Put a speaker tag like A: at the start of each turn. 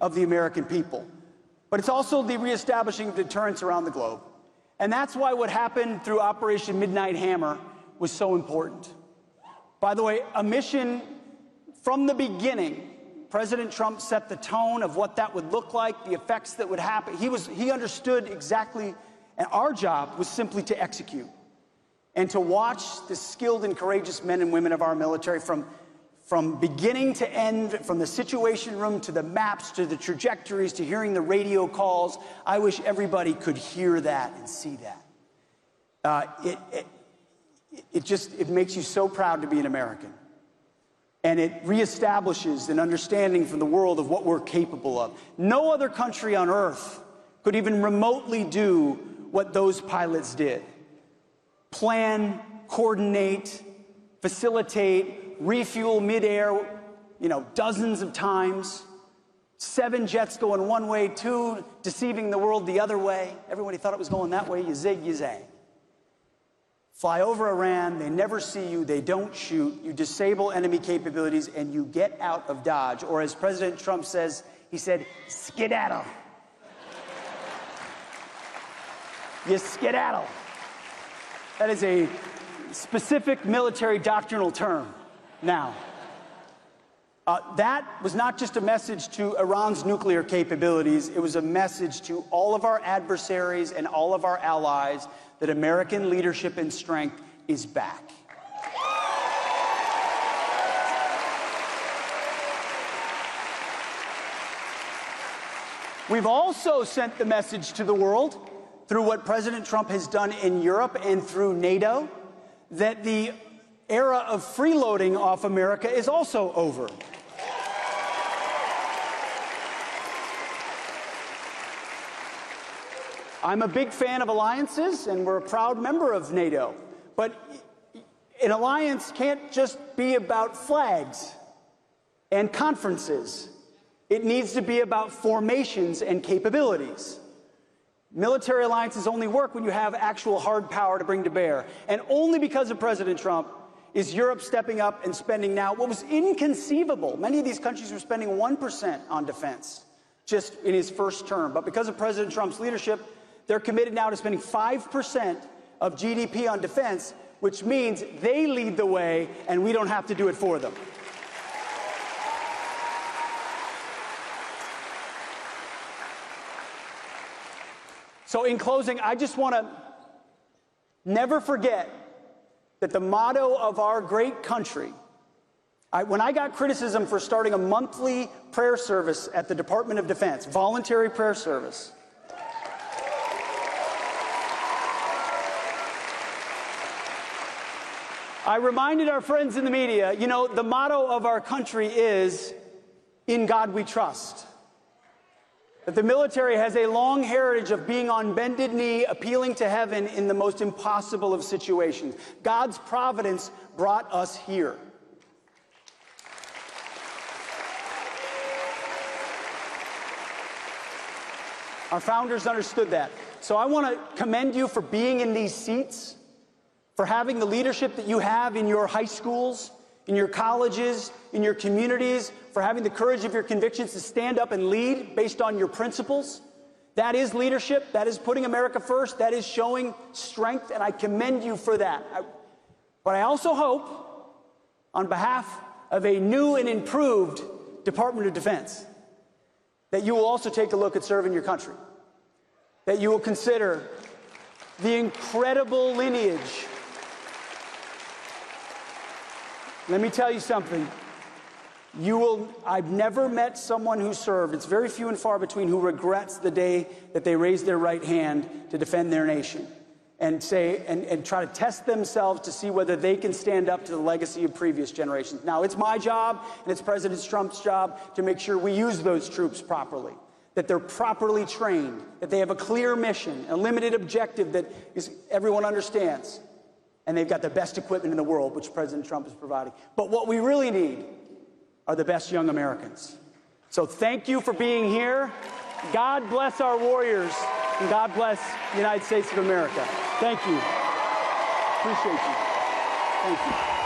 A: of the American people. But it's also the reestablishing of deterrence around the globe. And that's why what happened through Operation Midnight Hammer was so important. By the way, a mission from the beginning, President Trump set the tone of what that would look like, the effects that would happen. He understood exactly, and our job was simply to execute and to watch the skilled and courageous men and women of our military from beginning to end, from the Situation Room to the maps to the trajectories to hearing the radio calls. I wish everybody could hear that and see that. It makes you so proud to be an American. And it reestablishes an understanding from the world of what we're capable of. No other country on earth could even remotely do what those pilots did. Plan, coordinate, facilitate, refuel midair, dozens of times. 7 jets going one way, 2 deceiving the world the other way. Everybody thought it was going that way. You zig, you zag. Fly over Iran, they never see you, they don't shoot, you disable enemy capabilities, and you get out of Dodge. Or as President Trump says, he said, skedaddle. You skedaddle. That is a specific military doctrinal term now. That was not just a message to Iran's nuclear capabilities, it was a message to all of our adversaries and all of our allies that American leadership and strength is back. We've also sent the message to the world through what President Trump has done in Europe and through NATO that the era of freeloading off America is also over. I'm a big fan of alliances, and we're a proud member of NATO. But an alliance can't just be about flags and conferences. It needs to be about formations and capabilities. Military alliances only work when you have actual hard power to bring to bear. And only because of President Trump is Europe stepping up and spending now what was inconceivable. Many of these countries were spending 1% on defense just in his first term. But because of President Trump's leadership, they're committed now to spending 5% of GDP on defense, which means they lead the way and we don't have to do it for them. So in closing, I just want to never forget that the motto of our great country, when I got criticism for starting a monthly prayer service at the Department of Defense, voluntary prayer service, I reminded our friends in the media, the motto of our country is, "In God we trust." That the military has a long heritage of being on bended knee, appealing to heaven in the most impossible of situations. God's providence brought us here. Our founders understood that. So I want to commend you for being in these seats, for having the leadership that you have in your high schools, in your colleges, in your communities, for having the courage of your convictions to stand up and lead based on your principles. That is leadership. That is putting America first. That is showing strength, and I commend you for that. But I also hope, on behalf of a new and improved Department of Defense, that you will also take a look at serving your country, that you will consider the incredible lineage. Let me tell you something. I've never met someone who served, it's very few and far between, who regrets the day that they raised their right hand to defend their nation and try to test themselves to see whether they can stand up to the legacy of previous generations. Now, it's my job and it's President Trump's job to make sure we use those troops properly, that they're properly trained, that they have a clear mission, a limited objective that everyone understands. And they've got the best equipment in the world, which President Trump is providing. But what we really need are the best young Americans. So thank you for being here. God bless our warriors, and God bless the United States of America. Thank you. Appreciate you. Thank you.